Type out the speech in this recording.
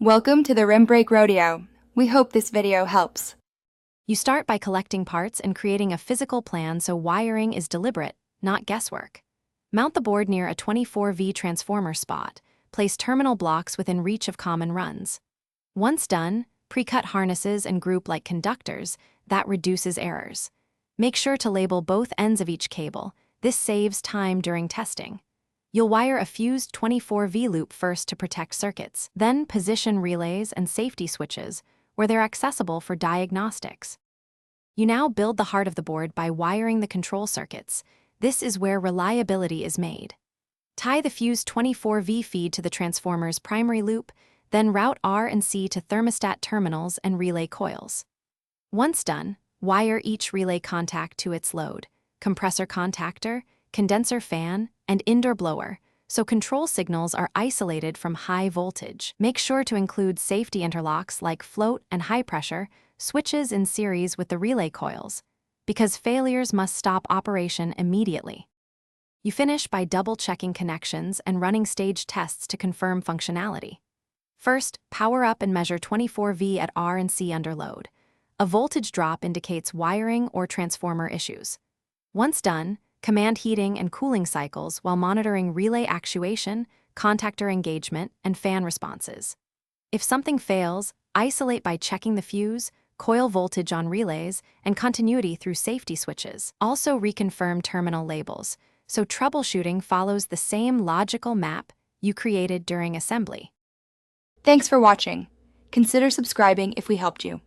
Welcome to the Rim Break Rodeo. We hope this video helps. You start by collecting parts and creating a physical plan so wiring is deliberate, not guesswork. Mount the board near a 24V transformer spot. Place terminal blocks within reach of common runs. Once done, pre-cut harnesses and group like conductors. That reduces errors. Make sure to label both ends of each cable. This saves time during testing. You'll wire a fused 24V loop first to protect circuits, then position relays and safety switches where they're accessible for diagnostics. You now build the heart of the board by wiring the control circuits. This is where reliability is made. Tie the fused 24V feed to the transformer's primary loop, then route R and C to thermostat terminals and relay coils. Once done, wire each relay contact to its load, compressor contactor, condenser fan, and indoor blower, so control signals are isolated from high voltage. Make sure to include safety interlocks like float and high pressure switches in series with the relay coils, because failures must stop operation immediately. You finish by double-checking connections and running stage tests to confirm functionality. First, power up and measure 24V at R and C under load. A voltage drop indicates wiring or transformer issues. Once done, command heating and cooling cycles while monitoring relay actuation, contactor engagement, and fan responses. If something fails, isolate by checking the fuse, coil voltage on relays, and continuity through safety switches. Also reconfirm terminal labels, so troubleshooting follows the same logical map you created during assembly. Thanks for watching. Consider subscribing if we helped you.